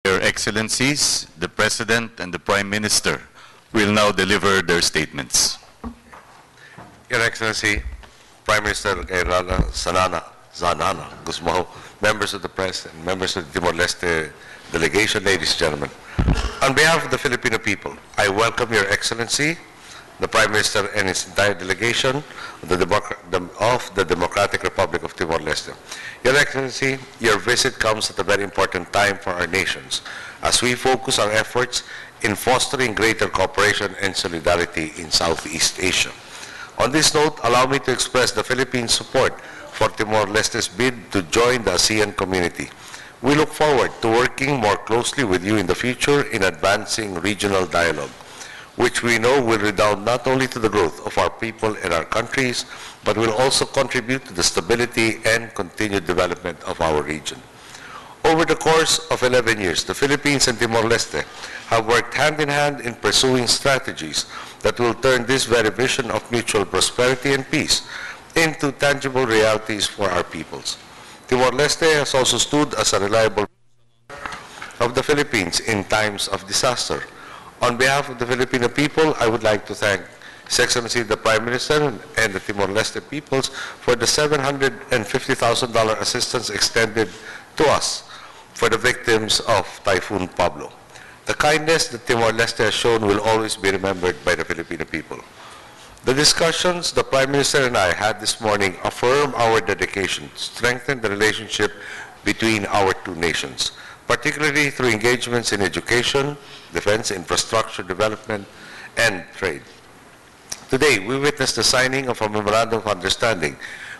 Their Excellencies, the President and the Prime Minister will now deliver their statements. Your Excellency, Prime Minister Gayrala Zanana Gusmao, members of the press and members of the Timor-Leste delegation, ladies and gentlemen. On behalf of the Filipino people, I welcome Your Excellency, the Prime Minister and his entire delegation of the Democratic Republic of Timor-Leste. Your Excellency, your visit comes at a very important time for our nations as we focus our efforts in fostering greater cooperation and solidarity in Southeast Asia. On this note, allow me to express the Philippines' support for Timor-Leste's bid to join the ASEAN community. We look forward to working more closely with you in the future in advancing regional dialogue, which we know will redound not only to the growth of our people and our countries, but will also contribute to the stability and continued development of our region. Over the course of 11 years, the Philippines and Timor-Leste have worked hand in hand in pursuing strategies that will turn this very vision of mutual prosperity and peace into tangible realities for our peoples. Timor-Leste has also stood as a reliable of the Philippines in times of disaster. On behalf of the Filipino people, I would like to thank His Excellency the Prime Minister and the Timor-Leste peoples for the $750,000 assistance extended to us for the victims of Typhoon Pablo. The kindness that Timor-Leste has shown will always be remembered by the Filipino people. The discussions the Prime Minister and I had this morning affirm our dedication to strengthen the relationship between our two nations, particularly through engagements in education, defense, infrastructure development, and trade. Today, we witnessed the signing of a memorandum of understanding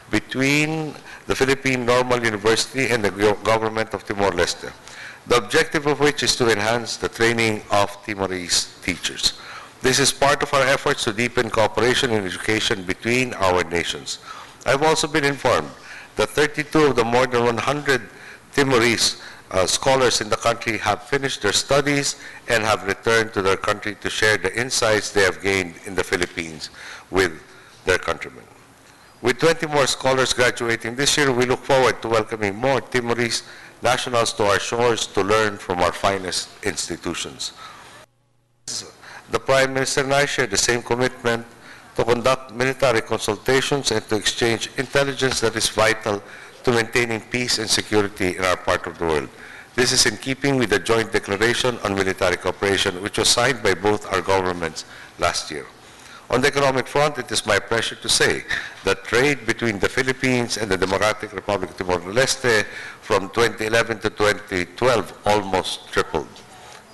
between the Philippine Normal University and the government of Timor-Leste, the objective of which is to enhance the training of Timorese teachers. This is part of our efforts to deepen cooperation in education between our nations. I've also been informed that 32 of the more than 100 Timorese scholars in the country have finished their studies and have returned to their country to share the insights they have gained in the Philippines with their countrymen. With 20 more scholars graduating this year, we look forward to welcoming more Timorese nationals to our shores to learn from our finest institutions. The Prime Minister and I share the same commitment to conduct military consultations and to exchange intelligence that is vital to maintaining peace and security in our part of the world. This is in keeping with the joint declaration on military cooperation, which was signed by both our governments last year. On the economic front, it is my pleasure to say that trade between the Philippines and the Democratic Republic of Timor-Leste from 2011 to 2012 almost tripled.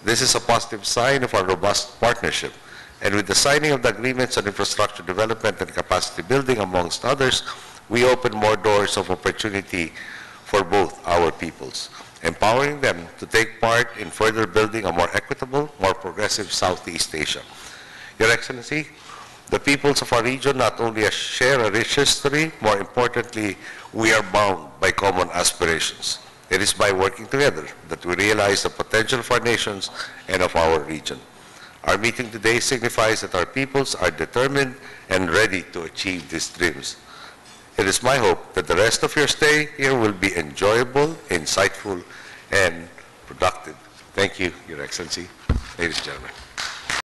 This is a positive sign of our robust partnership. And with the signing of the agreements on infrastructure development and capacity building, amongst others, we open more doors of opportunity for both our peoples, empowering them to take part in further building a more equitable, more progressive Southeast Asia. Your Excellency, the peoples of our region not only share a rich history, more importantly, we are bound by common aspirations. It is by working together that we realize the potential of our nations and of our region. Our meeting today signifies that our peoples are determined and ready to achieve these dreams. It is my hope that the rest of your stay here will be enjoyable, insightful, and productive. Thank you, Your Excellency. Ladies and gentlemen.